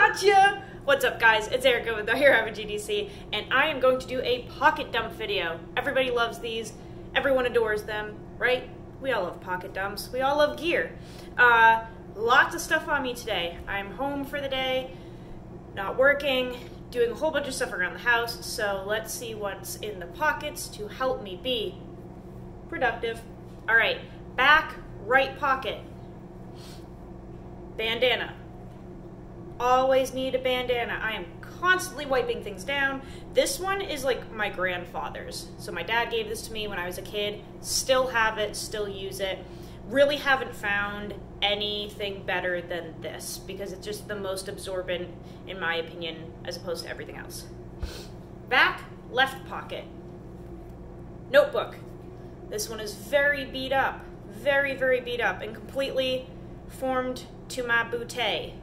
Gotcha! What's up, guys? It's Erica with the Here Have a EDC, and I am going to do a pocket dump video. Everybody loves these. Everyone adores them, right? We all love pocket dumps. We all love gear. Lots of stuff on me today. I'm home for the day, not working, doing a whole bunch of stuff around the house, so let's see what's in the pockets to help me be productive. All right, back right pocket. Bandana. Always need a bandana. I am constantly wiping things down. This one is like my grandfather's. So my dad gave this to me when I was a kid. Still have it, still use it. Really haven't found anything better than this because it's just the most absorbent, in my opinion, as opposed to everything else. Back left pocket. Notebook. This one is very beat up. Very, very beat up and completely formed to my bootay.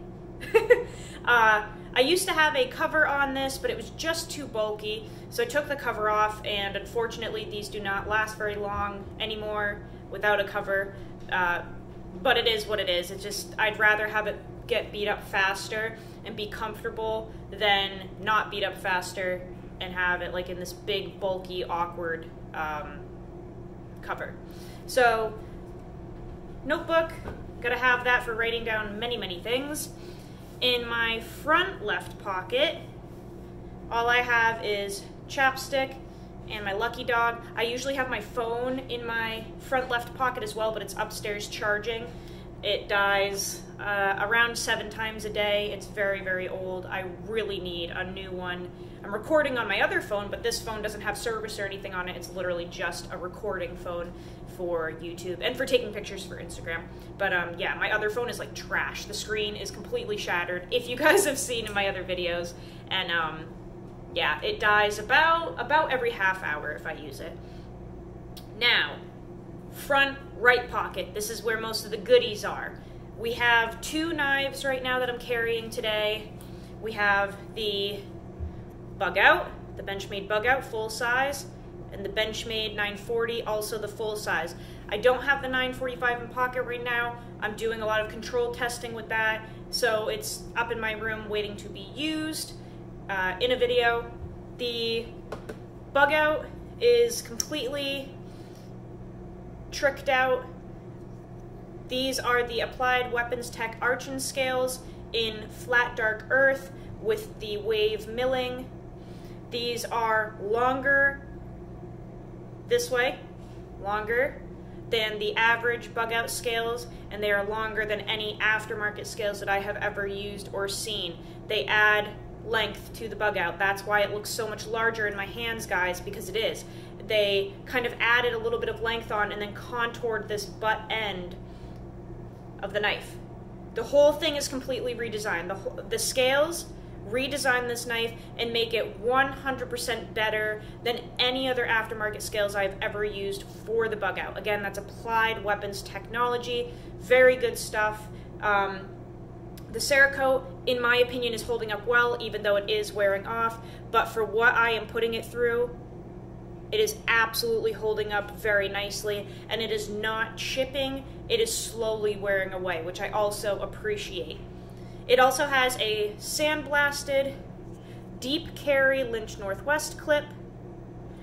I used to have a cover on this, but it was just too bulky, so I took the cover off, and unfortunately these do not last very long anymore without a cover, but it is what it is. It's just, I'd rather have it get beat up faster and be comfortable than not beat up faster and have it like in this big, bulky, awkward cover. So, notebook, gotta have that for writing down many, many things. In my front left pocket, all I have is chapstick and my lucky dog. I usually have my phone in my front left pocket as well, but it's upstairs charging. It dies around 7 times a day. It's very, very old. I really need a new one. I'm recording on my other phone, but this phone doesn't have service or anything on it. It's literally just a recording phone for YouTube and for taking pictures for Instagram. But yeah, my other phone is like trash. The screen is completely shattered, if you guys have seen in my other videos. And yeah, it dies about every half hour if I use it. Now, front right pocket. This is where most of the goodies are. We have 2 knives right now that I'm carrying today. We have the Bug Out, the Benchmade Bug Out full size, and the Benchmade 940, also the full size. I don't have the 945 in pocket right now. I'm doing a lot of control testing with that, so it's up in my room waiting to be used in a video. The Bug Out is completely tricked out. These are the Applied Weapons Tech Archon scales in flat dark earth with the wave milling. These are longer this way, longer than the average Bug Out scales, and they are longer than any aftermarket scales that I have ever used or seen. They add length to the Bug Out. That's why it looks so much larger in my hands, guys, because it is. They kind of added a little bit of length on and then contoured this butt end of the knife. The whole thing is completely redesigned. The scales redesign this knife and make it 100% better than any other aftermarket scales I've ever used for the Bug Out. Again, that's Applied Weapons Technology. Very good stuff. The Cerakote, in my opinion, is holding up well, even though it is wearing off. But for what I am putting it through, it is absolutely holding up very nicely, and it is not chipping. It is slowly wearing away, which I also appreciate. It also has a sandblasted deep carry Lynch Northwest clip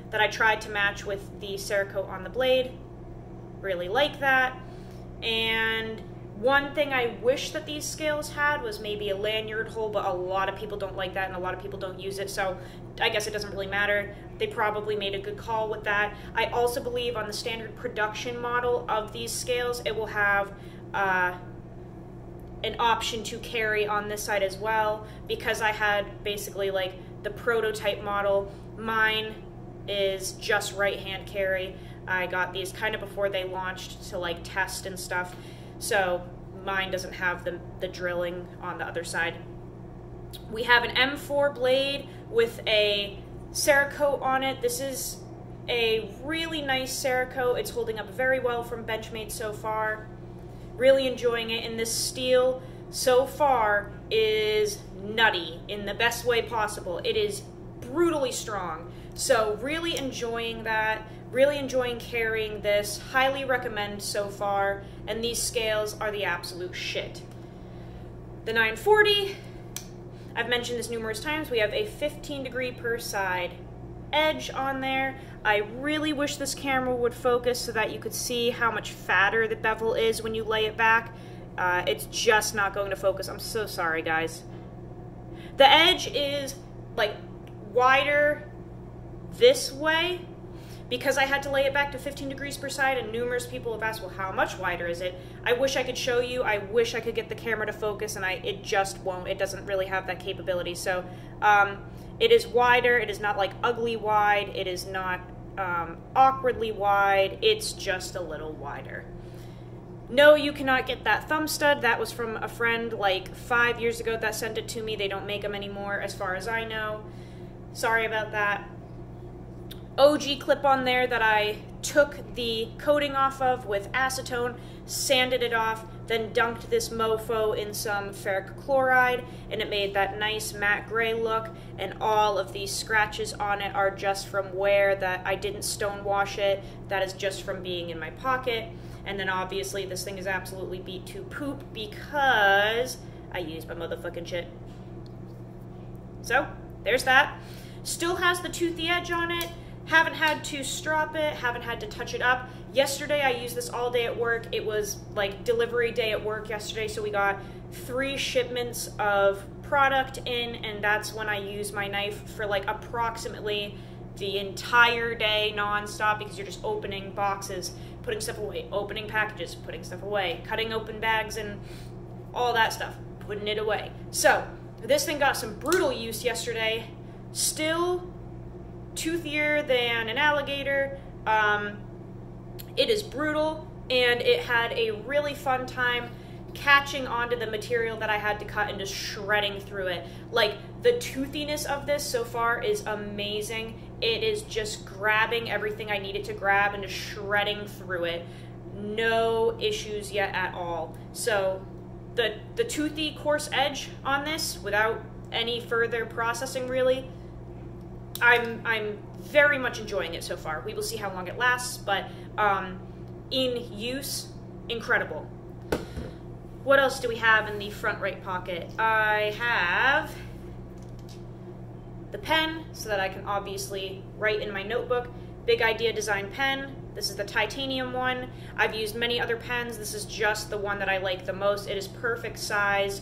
that I tried to match with the Cerakote on the blade. Really like that. And one thing I wish that these scales had was maybe a lanyard hole, but a lot of people don't like that and a lot of people don't use it, so I guess it doesn't really matter. They probably made a good call with that. I also believe on the standard production model of these scales, it will have an option to carry on this side as well, because I had basically like the prototype model. Mine is just right hand carry. I got these kind of before they launched to like test and stuff, so mine doesn't have the drilling on the other side. We have an M4 blade with a Cerakote on it. This is a really nice Cerakote. It's holding up very well from Benchmade so far. Really enjoying it, and this steel so far is nutty in the best way possible. It is brutally strong, so really enjoying that, really enjoying carrying this. Highly recommend so far, and these scales are the absolute shit. The 940 I've mentioned this numerous times, we have a 15 degree per side edge on there. I really wish this camera would focus so that you could see how much fatter the bevel is when you lay it back. It's just not going to focus. I'm so sorry, guys. The edge is like wider this way because I had to lay it back to 15 degrees per side, and numerous people have asked, well, how much wider is it? I wish I could show you. I wish I could get the camera to focus, and it just won't. It doesn't really have that capability. So it is wider. It is not like ugly wide. It is not awkwardly wide. It's just a little wider. No, you cannot get that thumb stud. That was from a friend like 5 years ago that sent it to me. They don't make them anymore as far as I know. Sorry about that. OG clip on there that I took the coating off of with acetone, sanded it off, then dunked this mofo in some ferric chloride, and it made that nice matte gray look, and all of these scratches on it are just from where that I didn't stonewash it. That is just from being in my pocket. And then obviously this thing is absolutely beat to poop because I used my motherfucking shit. So, there's that. Still has the toothy edge on it. Haven't had to strop it, haven't had to touch it up. Yesterday I used this all day at work. It was like delivery day at work yesterday, so we got 3 shipments of product in, and that's when I used my knife for like approximately the entire day non-stop, because you're just opening boxes, putting stuff away, opening packages, putting stuff away, cutting open bags and all that stuff, putting it away. So this thing got some brutal use yesterday. Still toothier than an alligator. It is brutal, and it had a really fun time catching onto the material that I had to cut and just shredding through it. Like, the toothiness of this so far is amazing. It is just grabbing everything I need it to grab and just shredding through it. No issues yet at all. So the toothy coarse edge on this, without any further processing really, I'm very much enjoying it so far. We will see how long it lasts, but in use, incredible. What else do we have in the front right pocket? I have the pen, so that I can obviously write in my notebook. Big Idea Design pen. This is the titanium one. I've used many other pens. This is just the one that I like the most. It is perfect size,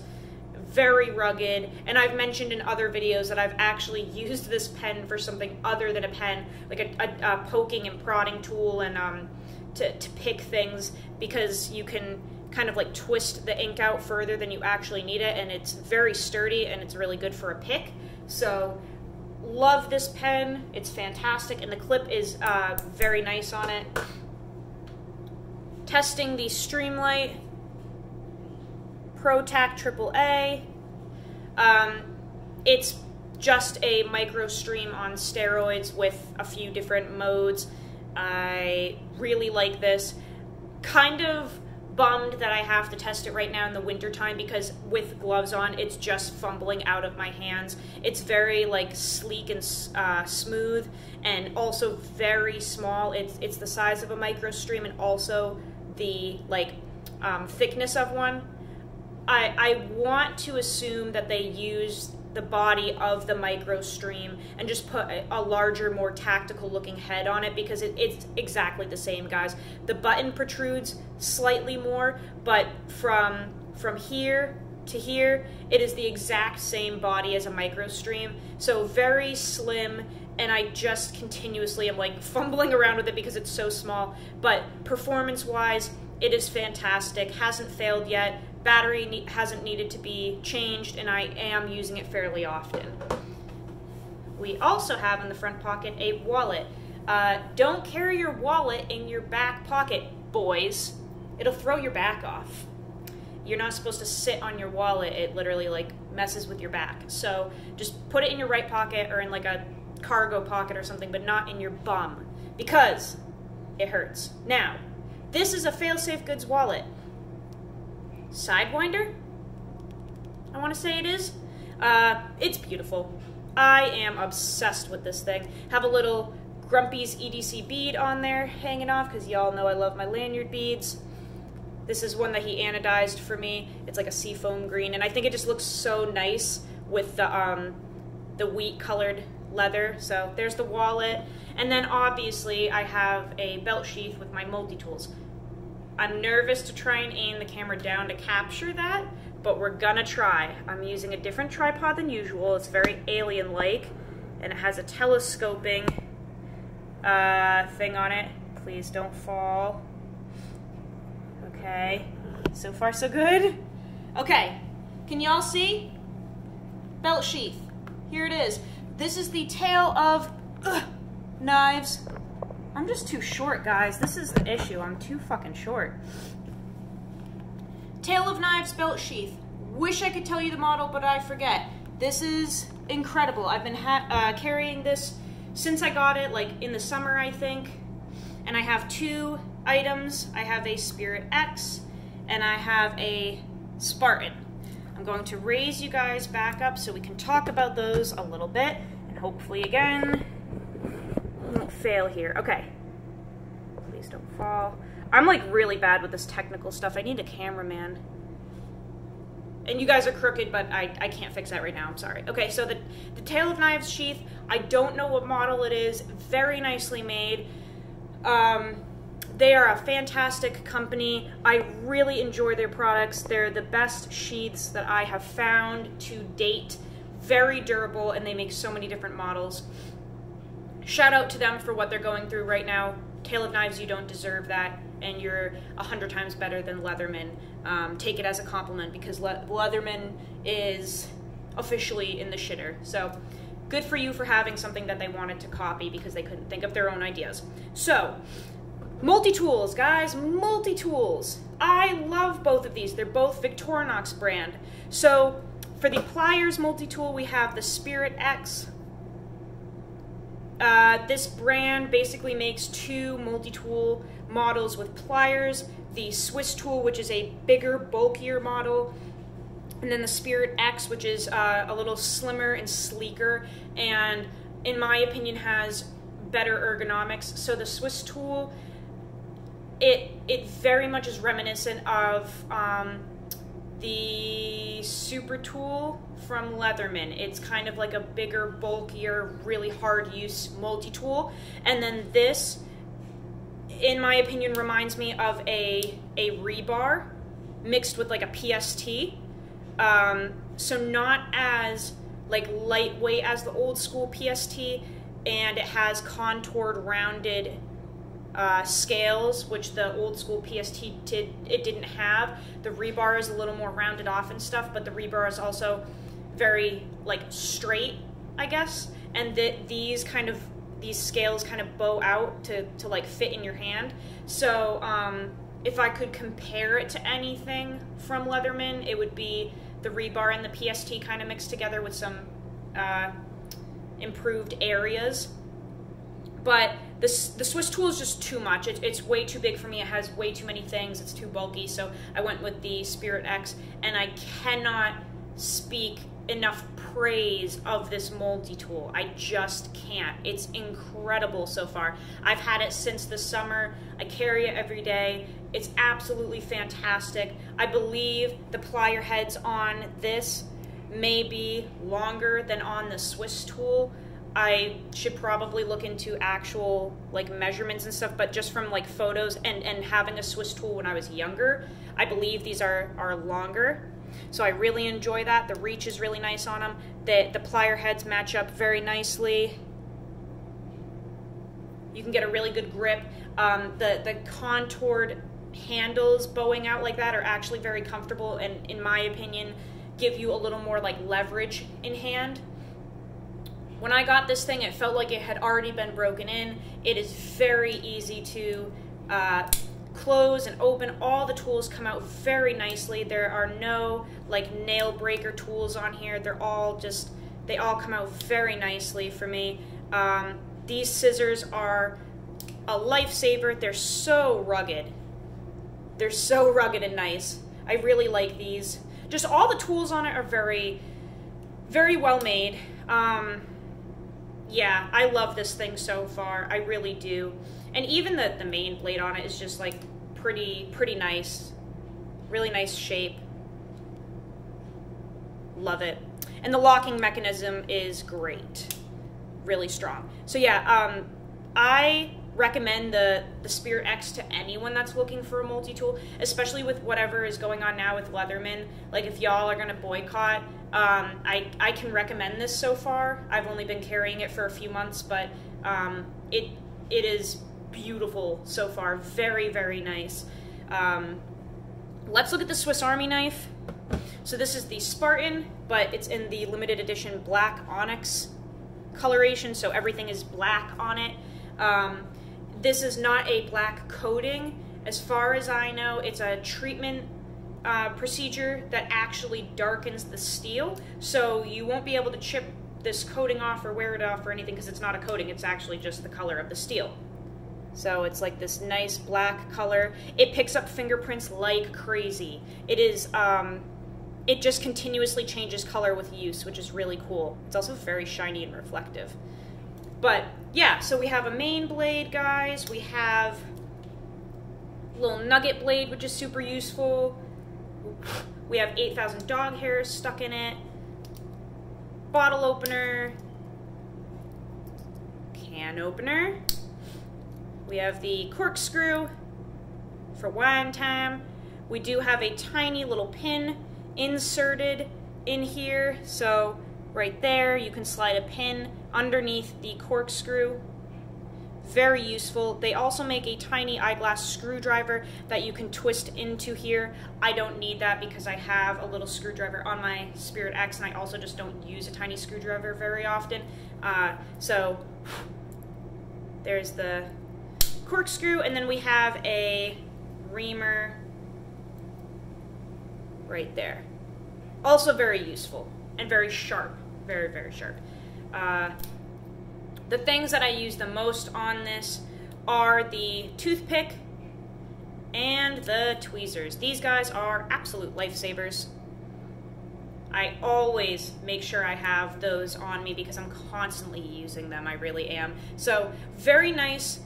very rugged, and I've mentioned in other videos that I've actually used this pen for something other than a pen, like a poking and prodding tool, and to pick things, because you can kind of like twist the ink out further than you actually need it, and it's very sturdy and it's really good for a pick. So love this pen. It's fantastic, and the clip is very nice on it. Testing the Streamlight ProTac AAA. It's just a micro stream on steroids with a few different modes. I really like this. Kind of bummed that I have to test it right now in the winter time, because with gloves on, it's just fumbling out of my hands. It's very like sleek and smooth, and also very small. It's the size of a micro stream, and also the like thickness of one. I want to assume that they use the body of the micro stream and just put a larger, more tactical looking head on it, because it's exactly the same, guys. The button protrudes slightly more, but from here to here, it is the exact same body as a micro stream. So very slim, and I just continuously am like fumbling around with it because it's so small. But performance wise, it is fantastic. Hasn't failed yet. Battery hasn't needed to be changed, and I am using it fairly often. We also have in the front pocket a wallet. Don't carry your wallet in your back pocket, boys. It'll throw your back off. You're not supposed to sit on your wallet. It literally like messes with your back. So just put it in your right pocket or in like a cargo pocket or something, but not in your bum, because it hurts. Now, this is a Failsafe Goods wallet. Sidewinder, I want to say it is. It's beautiful. I am obsessed with this thing. Have a little Grumpy's EDC bead on there hanging off, because y'all know I love my lanyard beads. This is one that he anodized for me. It's like a seafoam green, and I think it just looks so nice with the wheat colored leather. So there's the wallet. And then obviously I have a belt sheath with my multi-tools. I'm nervous to try and aim the camera down to capture that, but we're gonna try. I'm using a different tripod than usual. It's very alien-like, and it has a telescoping thing on it. Please don't fall. Okay, so far so good. Okay, can y'all see? Belt sheath, here it is. This is the tail of knives. I'm just too short, guys. This is the issue. I'm too fucking short. Tail of knives belt sheath. Wish I could tell you the model, but I forget. This is incredible. I've been carrying this since I got it, like in the summer, I think. And I have two items. I have a Spirit X and I have a Spartan. I'm going to raise you guys back up so we can talk about those a little bit, and hopefully again we won't fail here. Okay, please don't fall. I'm like really bad with this technical stuff. I need a cameraman. And you guys are crooked, but I can't fix that right now. I'm sorry. Okay, so the Tail of Knives sheath, I don't know what model it is. Very nicely made. They are a fantastic company. I really enjoy their products. They're the best sheaths that I have found to date. Very durable, and they make so many different models. Shout out to them for what they're going through right now. Tail of Knives, you don't deserve that, and you're 100 times better than Leatherman. Take it as a compliment, because Leatherman is officially in the shitter. So good for you for having something that they wanted to copy because they couldn't think of their own ideas. So, Multitools, guys, Multitools. I love both of these. They're both Victorinox brand. So for the pliers multi-tool, we have the Spirit X. This brand basically makes two multi-tool models with pliers. The Swiss tool, which is a bigger, bulkier model, and then the Spirit X, which is a little slimmer and sleeker, and in my opinion has better ergonomics. So the Swiss tool, it very much is reminiscent of the Super Tool from Leatherman. It's kind of like a bigger, bulkier, really hard use multi-tool. And then this, in my opinion, reminds me of a rebar mixed with like a PST. So not as like lightweight as the old school PST, and it has contoured, rounded scales, which the old school PST didn't have. The rebar is a little more rounded off and stuff, but the rebar is also very like straight, I guess. And these scales kind of bow out to like fit in your hand. So if I could compare it to anything from Leatherman, it would be the rebar and the PST kind of mixed together with some improved areas. But the Swiss tool is just too much. It's way too big for me. It has way too many things. It's too bulky. So I went with the Spirit X, and I cannot speak enough praise of this multi-tool. I just can't. It's incredible so far. I've had it since the summer. I carry it every day. It's absolutely fantastic. I believe the plier heads on this may be longer than on the Swiss tool. I should probably look into actual like measurements and stuff, but just from like photos and having a Swiss tool when I was younger, I believe these are longer. So I really enjoy that. The reach is really nice on them. The plier heads match up very nicely. You can get a really good grip. The contoured handles bowing out like that are actually very comfortable, and in my opinion give you a little more like leverage in hand. When I got this thing, it felt like it had already been broken in. It is very easy to close and open. All the tools come out very nicely. There are no like nail breaker tools on here. They all come out very nicely for me. These scissors are a lifesaver. They're so rugged. They're so rugged and nice. I really like these. Just all the tools on it are very, very well made. Yeah, I love this thing so far. I really do. And even the main blade on it is just like pretty nice. Really nice shape. love it. And the locking mechanism is great, really strong. So yeah, I recommend the Spirit X to anyone that's looking for a multi-tool, especially with whatever is going on now with Leatherman. Like if y'all are gonna boycott, I can recommend this so far. I've only been carrying it for a few months, but it is beautiful so far. Very, very nice. Let's look at the Swiss Army knife. So this is the Spartan, but it's in the limited edition black onyx coloration, so everything is black on it. This is not a black coating. As far as I know, it's a treatment procedure that actually darkens the steel, so you won't be able to chip this coating off or wear it off or anything because it's not a coating, it's actually just the color of the steel. So it's like this nice black color. It picks up fingerprints like crazy. It is, it just continuously changes color with use, which is really cool. It's also very shiny and reflective. But yeah, so we have a main blade, guys. We have a little nugget blade, which is super useful. We have 8,000 dog hairs stuck in it. Bottle opener. Can opener. We have the corkscrew for wine time. We do have a tiny little pin inserted in here. So right there, you can slide a pin underneath the corkscrew. Very useful. They also make a tiny eyeglass screwdriver that you can twist into here. I don't need that because I have a little screwdriver on my Spirit X, and I also just don't use a tiny screwdriver very often. So there's the corkscrew, and then we have a reamer right there. Also very useful and very sharp. Very, very sharp. The things that I use the most on this are the toothpick and the tweezers. These guys are absolute lifesavers. I always make sure I have those on me because I'm constantly using them. I really am. So very nice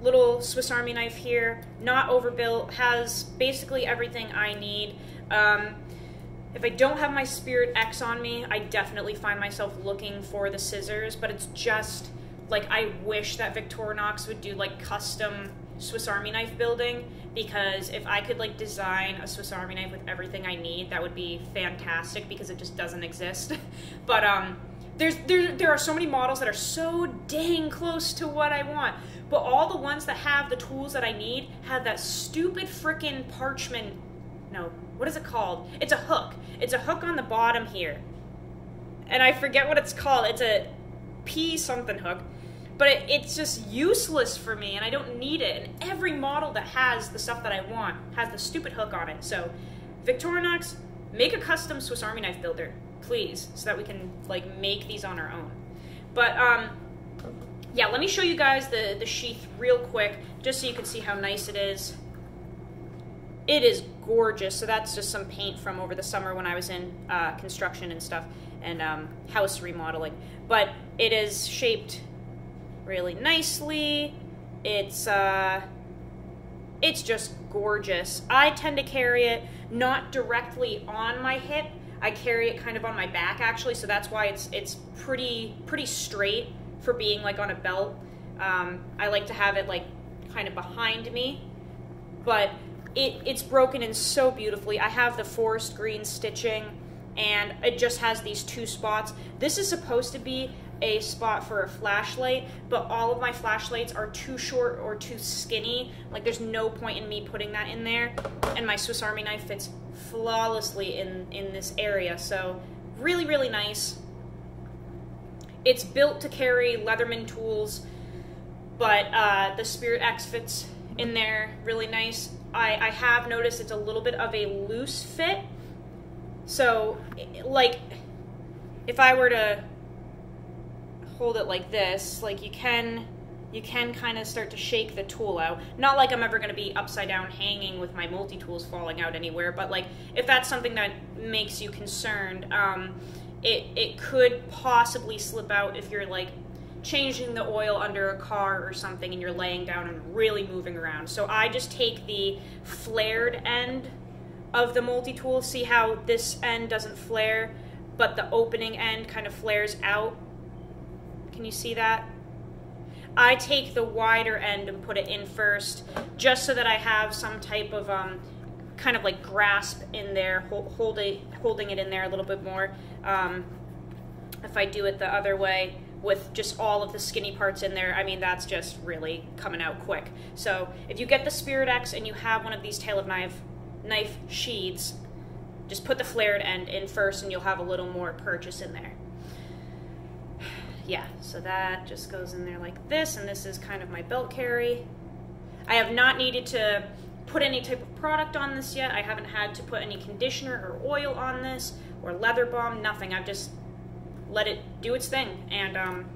little Swiss Army knife here. Not overbuilt. Has basically everything I need. If I don't have my Spirit X on me, I definitely find myself looking for the scissors, but it's just, like, I wish that Victorinox would do, like, custom Swiss Army knife building, because if I could, like, design a Swiss Army knife with everything I need, that would be fantastic, because it just doesn't exist. But, there are so many models that are so dang close to what I want, but all the ones that have the tools that I need have that stupid frickin' parchment, no, what is it called? It's a hook. It's a hook on the bottom here. And I forget what it's called. It's a P something hook. But it's just useless for me, and I don't need it. And every model that has the stuff that I want has the stupid hook on it. So, Victorinox, make a custom Swiss Army knife builder, please, so that we can, like, make these on our own. But, yeah, let me show you guys the sheath real quick, just so you can see how nice it is. It is gorgeous. So that's just some paint from over the summer when I was in construction and stuff, and house remodeling. But it is shaped really nicely. It's just gorgeous. I tend to carry it not directly on my hip. I carry it kind of on my back, actually, so that's why it's pretty straight for being like on a belt. I like to have it like kind of behind me, but it's broken in so beautifully. I have the forest green stitching, and it just has these two spots. This is supposed to be a spot for a flashlight, but all of my flashlights are too short or too skinny. Like, there's no point in me putting that in there, and my Swiss Army knife fits flawlessly in this area, so really, really nice. It's built to carry Leatherman tools, but the Spirit X fits in there really nice. I have noticed it's a little bit of a loose fit, so, like, if I were to hold it like this, like, you can kind of start to shake the tool out. Not like I'm ever going to be upside down hanging with my multi-tools falling out anywhere, but, like, if that's something that makes you concerned, it could possibly slip out if you're, like, changing the oil under a car or something and you're laying down and really moving around. So I just take the flared end of the multi-tool. See how this end doesn't flare? but the opening end kind of flares out. Can you see that? I take the wider end and put it in first, just so that I have some type of kind of like grasp in there, holding it in there a little bit more. If I do it the other way with just all of the skinny parts in there, I mean, that's just really coming out quick. So if you get the Spirit X and you have one of these tail of knife sheaths, just put the flared end in first and you'll have a little more purchase in there. Yeah, so that just goes in there like this, and this is kind of my belt carry. I have not needed to put any type of product on this yet. I haven't had to put any conditioner or oil on this, or leather balm, nothing. I've just let it do its thing, and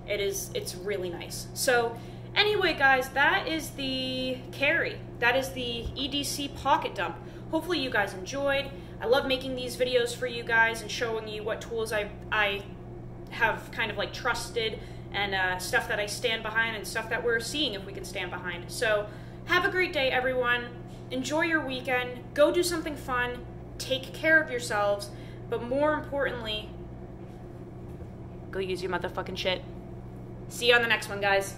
it's really nice. So anyway, guys, that is the carry. That is the EDC pocket dump. Hopefully you guys enjoyed. I love making these videos for you guys and showing you what tools I have kind of like trusted, and stuff that I stand behind, and stuff that we're seeing if we can stand behind. So have a great day, everyone. Enjoy your weekend. Go do something fun. Take care of yourselves. But more importantly, go use your motherfucking shit. See you on the next one, guys.